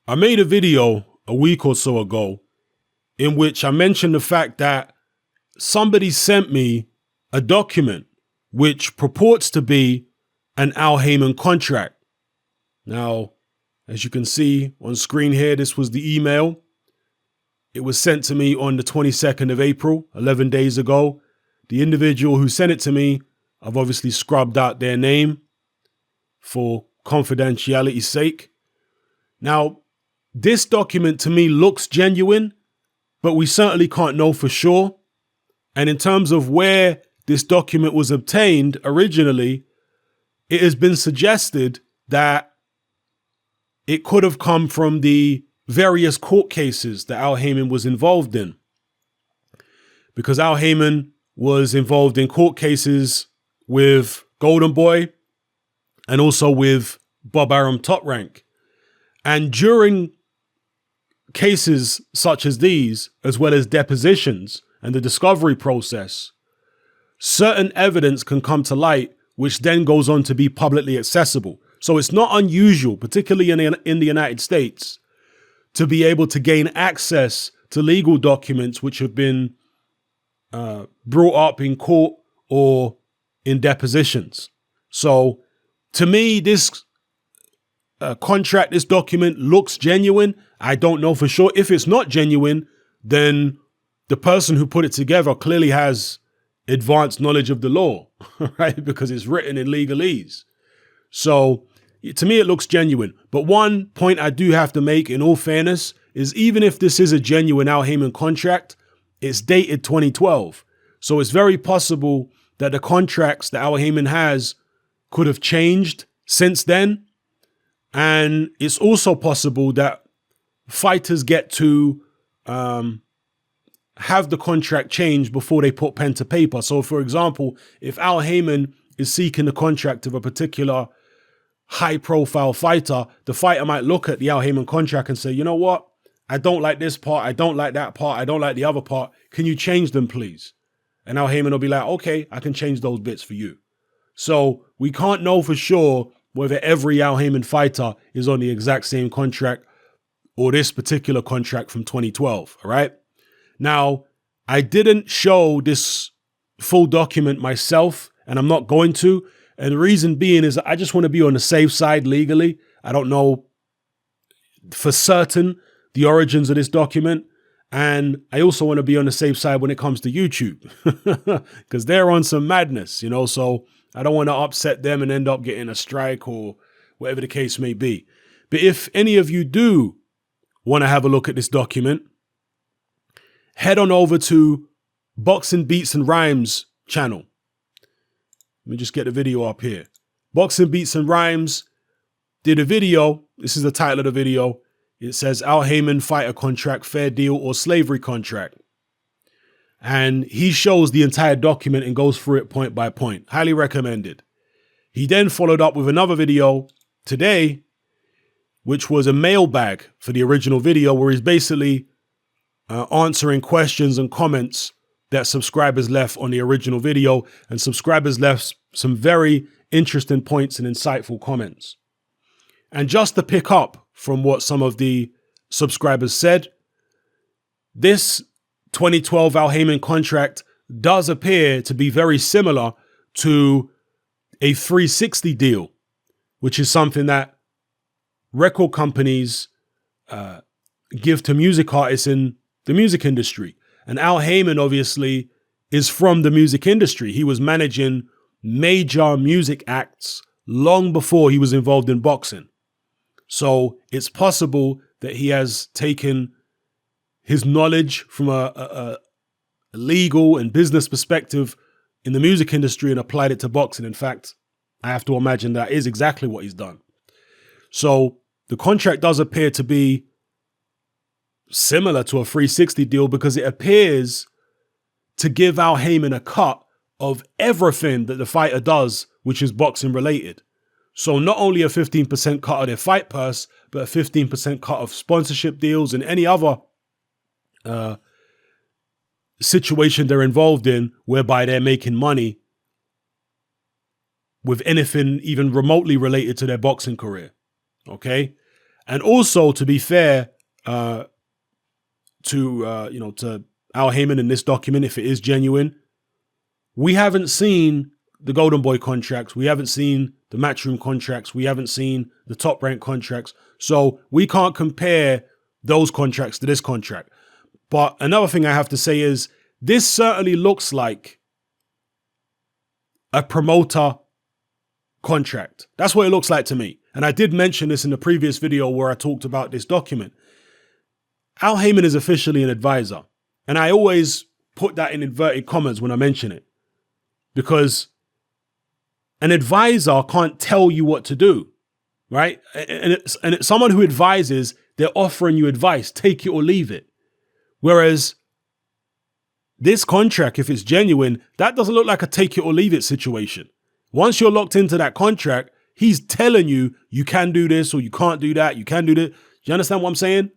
I made a video a week or so ago in which I mentioned the fact that somebody sent me a document which purports to be an Al Haymon contract. Now, as you can see on screen here, this was the email. It was sent to me on the 22nd of April, 11 days ago. The individual who sent it to me, I've obviously scrubbed out their name for confidentiality's sake. Now, this document to me looks genuine, but we certainly can't know for sure. And in terms of where this document was obtained originally, it has been suggested that it could have come from the various court cases that Al Haymon was involved in. Because Al Haymon was involved in court cases with Golden Boy and also with Bob Arum Top Rank. And during cases such as these, as well as depositions and the discovery process, certain evidence can come to light, which then goes on to be publicly accessible. So it's not unusual, particularly in the United States, to be able to gain access to legal documents which have been brought up in court or in depositions. So to me, this contract, this document looks genuine. I don't know for sure. If it's not genuine, then the person who put it together clearly has advanced knowledge of the law, right? Because it's written in legalese. So to me, it looks genuine. But one point I do have to make, in all fairness, is even if this is a genuine Al Haymon contract, it's dated 2012. So it's very possible that the contracts that Al Haymon has could have changed since then. And it's also possible that fighters get to have the contract changed before they put pen to paper. So, for example, if Al Haymon is seeking the contract of a particular high-profile fighter, the fighter might look at the Al Haymon contract and say, you know what? I don't like this part. I don't like that part. I don't like the other part. Can you change them, please? And Al Haymon will be like, okay, I can change those bits for you. So we can't know for sure whether every Al Haymon fighter is on the exact same contract or this particular contract from 2012, all right? Now, I didn't show this full document myself, and I'm not going to. And the reason being is I just want to be on the safe side legally. I don't know for certain the origins of this document. And I also want to be on the safe side when it comes to YouTube, because they're on some madness, you know, so I don't want to upset them and end up getting a strike or whatever the case may be. But if any of you do want to have a look at this document, head on over to Boxing Beats and Rhymes channel. Let me just get the video up here. Boxing Beats and Rhymes did a video. This is the title of the video. It says Al Haymon fighter contract, fair deal or slavery contract. And he shows the entire document and goes through it point by point. Highly recommended. He then followed up with another video today, which was a mailbag for the original video, where he's basically answering questions and comments that subscribers left on the original video. And subscribers left some very interesting points and insightful comments. And just to pick up from what some of the subscribers said, this 2012 Al Haymon contract does appear to be very similar to a 360 deal, which is something that record companies give to music artists in the music industry. And Al Haymon obviously is from the music industry. He was managing major music acts long before he was involved in boxing. So it's possible that he has taken his knowledge from a legal and business perspective in the music industry and applied it to boxing. In fact, I have to imagine that is exactly what he's done. So the contract does appear to be similar to a 360 deal because it appears to give Al Haymon a cut of everything that the fighter does, which is boxing related. So not only a 15% cut of their fight purse, but a 15% cut of sponsorship deals and any other situation they're involved in whereby they're making money with anything even remotely related to their boxing career. Okay. And also, to be fair to Al Haymon in this document, if it is genuine, we haven't seen the Golden Boy contracts. We haven't seen the Matchroom contracts. We haven't seen the Top Rank contracts. So we can't compare those contracts to this contract. But another thing I have to say is this certainly looks like a promoter contract. That's what it looks like to me. And I did mention this in the previous video where I talked about this document. Al Haymon is officially an advisor. And I always put that in inverted commas when I mention it, because an advisor can't tell you what to do, right? And it's someone who advises, they're offering you advice, take it or leave it. Whereas this contract, if it's genuine, that doesn't look like a take it or leave it situation. Once you're locked into that contract, he's telling you, you can do this or you can't do that. You can do this. Do you understand what I'm saying?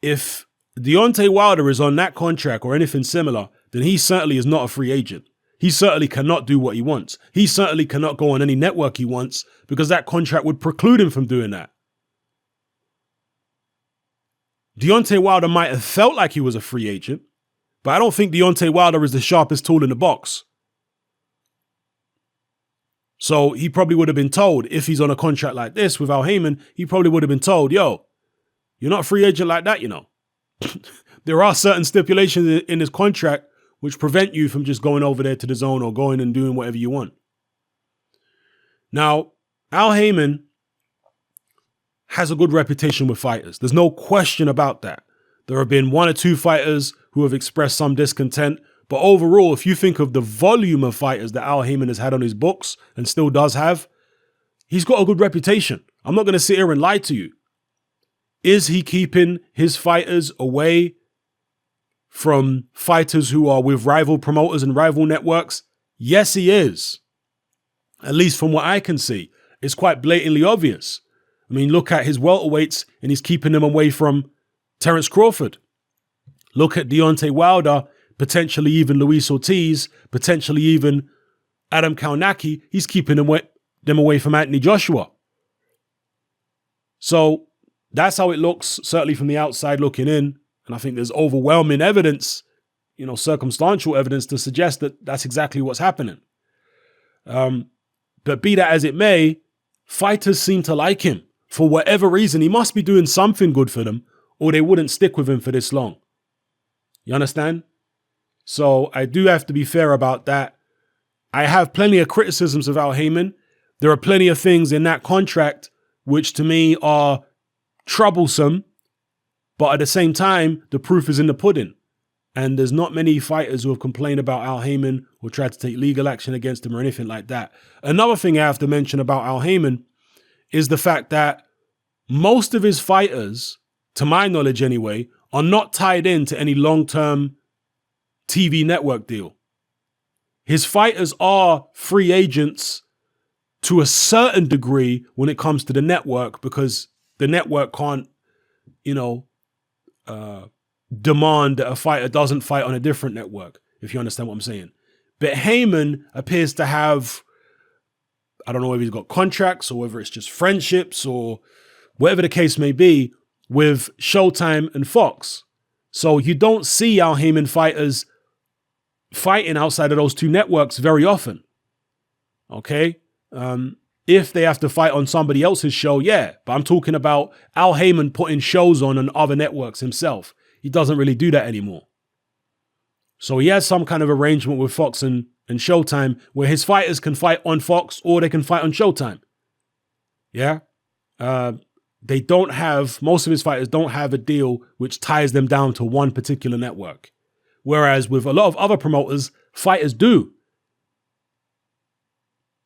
If Deontay Wilder is on that contract or anything similar, then he certainly is not a free agent. He certainly cannot do what he wants. He certainly cannot go on any network he wants because that contract would preclude him from doing that. Deontay Wilder might have felt like he was a free agent, but I don't think Deontay Wilder is the sharpest tool in the box. So he probably would have been told, if he's on a contract like this with Al Haymon, he probably would have been told, yo, you're not a free agent like that, you know. There are certain stipulations in this contract which prevent you from just going over there to the zone or going and doing whatever you want. Now, Al Haymon has a good reputation with fighters. There's no question about that. There have been one or two fighters who have expressed some discontent, but overall, if you think of the volume of fighters that Al Haymon has had on his books and still does have, he's got a good reputation. I'm not going to sit here and lie to you. Is he keeping his fighters away from fighters who are with rival promoters and rival networks? Yes, he is. At least from what I can see, it's quite blatantly obvious. I mean, look at his welterweights and he's keeping them away from Terence Crawford. Look at Deontay Wilder, potentially even Luis Ortiz, potentially even Adam Kalnacki. He's keeping them away from Anthony Joshua. So that's how it looks, certainly from the outside looking in. And I think there's overwhelming evidence, circumstantial evidence to suggest that that's exactly what's happening. But be that as it may, fighters seem to like him. For whatever reason, he must be doing something good for them, or they wouldn't stick with him for this long. You understand? So I do have to be fair about that. I have plenty of criticisms of Al Haymon. There are plenty of things in that contract which to me are troublesome, but at the same time, the proof is in the pudding. And there's not many fighters who have complained about Al Haymon or tried to take legal action against him or anything like that. Another thing I have to mention about Al Haymon is the fact that most of his fighters, to my knowledge anyway, are not tied into any long-term TV network deal. His fighters are free agents to a certain degree when it comes to the network, because the network can't, demand that a fighter doesn't fight on a different network, if you understand what I'm saying. But Haymon appears to have, I don't know whether he's got contracts or whether it's just friendships or whatever the case may be, with Showtime and Fox. So you don't see Al Haymon fighters fighting outside of those two networks very often. Okay? If they have to fight on somebody else's show, yeah. But I'm talking about Al Haymon putting shows on other networks himself. He doesn't really do that anymore. So he has some kind of arrangement with Fox and Showtime where his fighters can fight on Fox or they can fight on Showtime. Yeah? Most of his fighters don't have a deal which ties them down to one particular network. Whereas with a lot of other promoters, fighters do.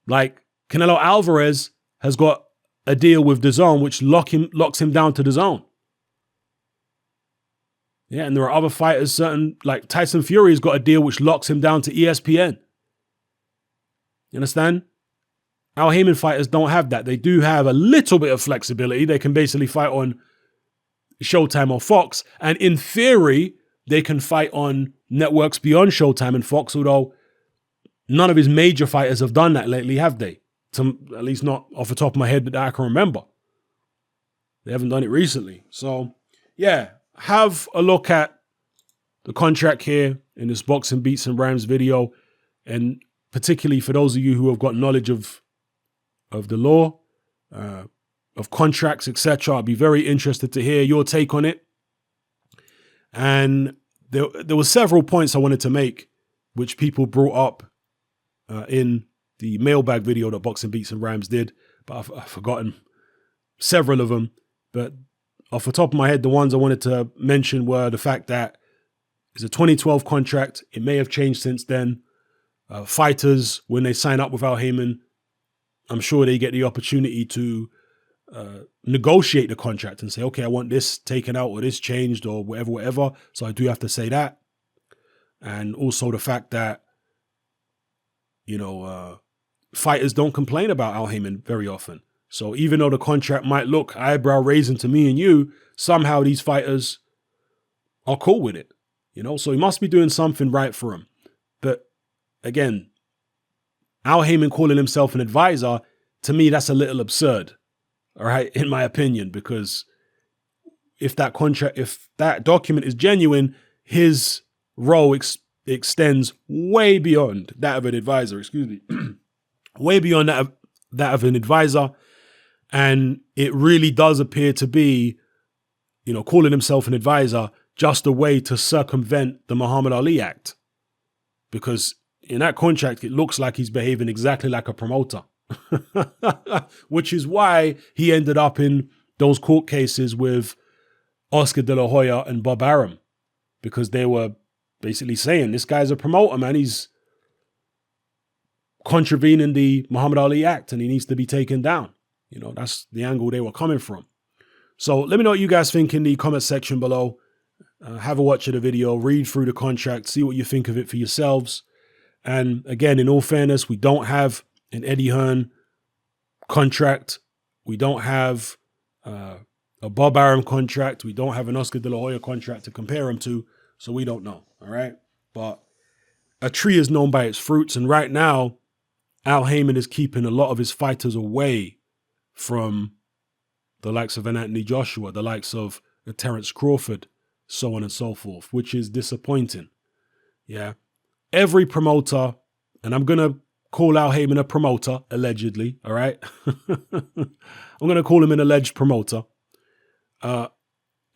Like Canelo Alvarez has got a deal with DAZN which locks him down to DAZN. Yeah, and there are other fighters, like Tyson Fury's got a deal which locks him down to ESPN. You understand? Al Haymon fighters don't have that. They do have a little bit of flexibility. They can basically fight on Showtime or Fox. And in theory, they can fight on networks beyond Showtime and Fox, although none of his major fighters have done that lately, have they? At least not off the top of my head that I can remember. They haven't done it recently. So, yeah, have a look at the contract here in this Boxing Beats and Rhymes video. And particularly for those of you who have got knowledge of the law, of contracts, etc., I'd be very interested to hear your take on it. And there were several points I wanted to make, which people brought up in the mailbag video that Boxing Beats and Rhymes did, but I've forgotten several of them. But off the top of my head, the ones I wanted to mention were the fact that it's a 2012 contract. It may have changed since then. Fighters, when they sign up with Al Haymon, I'm sure they get the opportunity to negotiate the contract and say, okay, I want this taken out or this changed or whatever. So I do have to say that. And also the fact that, fighters don't complain about Al Haymon very often. So even though the contract might look eyebrow raising to me and you, somehow these fighters are cool with it. So he must be doing something right for him. But again, Al Haymon calling himself an advisor, to me, that's a little absurd. All right, in my opinion, because if that document is genuine, his role extends way beyond that of an advisor, way beyond that of an advisor. And it really does appear to be, calling himself an advisor, just a way to circumvent the Muhammad Ali Act. Because in that contract, it looks like he's behaving exactly like a promoter. Which is why he ended up in those court cases with Oscar De La Hoya and Bob Arum. Because they were basically saying, this guy's a promoter, man. He's contravening the Muhammad Ali Act and he needs to be taken down. That's the angle they were coming from. So let me know what you guys think in the comment section below. Have a watch of the video, read through the contract, see what you think of it for yourselves. And again, in all fairness, we don't have an Eddie Hearn contract. We don't have a Bob Arum contract. We don't have an Oscar De La Hoya contract to compare them to. So we don't know. All right. But a tree is known by its fruits. And right now, Al Haymon is keeping a lot of his fighters away from the likes of an Anthony Joshua, the likes of a Terence Crawford, so on and so forth, which is disappointing. Yeah. Every promoter, and I'm going to call Al Haymon a promoter, allegedly, all right? I'm going to call him an alleged promoter.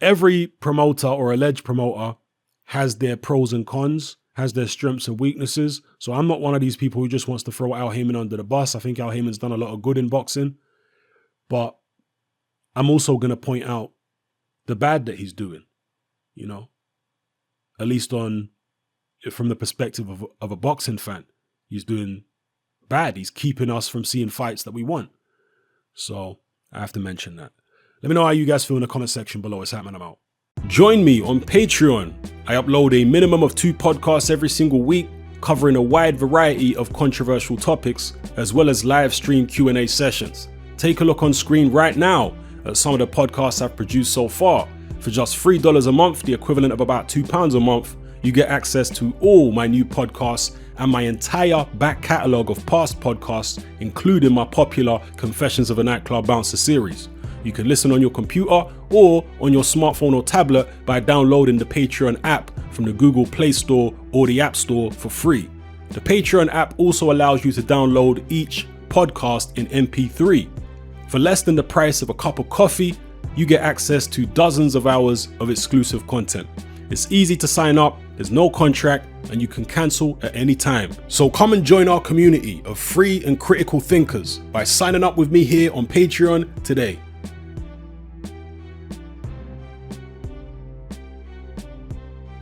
Every promoter or alleged promoter has their pros and cons, has their strengths and weaknesses. So I'm not one of these people who just wants to throw Al Haymon under the bus. I think Al Haymon's done a lot of good in boxing. But I'm also going to point out the bad that he's doing, at least from the perspective of a boxing fan. He's doing bad. He's keeping us from seeing fights that we want. So I have to mention that. Let me know how you guys feel in the comment section below. It's Haymon, I'm out. Join me on Patreon. I upload a minimum of 2 podcasts every single week, covering a wide variety of controversial topics, as well as live stream Q&A sessions. Take a look on screen right now at some of the podcasts I've produced so far. For just $3 a month, the equivalent of about £2 a month, you get access to all my new podcasts and my entire back catalogue of past podcasts, including my popular Confessions of a Nightclub Bouncer series. You can listen on your computer or on your smartphone or tablet by downloading the Patreon app from the Google Play Store or the App Store for free. The Patreon app also allows you to download each podcast in MP3. For less than the price of a cup of coffee, you get access to dozens of hours of exclusive content. It's easy to sign up, there's no contract, and you can cancel at any time. So come and join our community of free and critical thinkers by signing up with me here on Patreon today.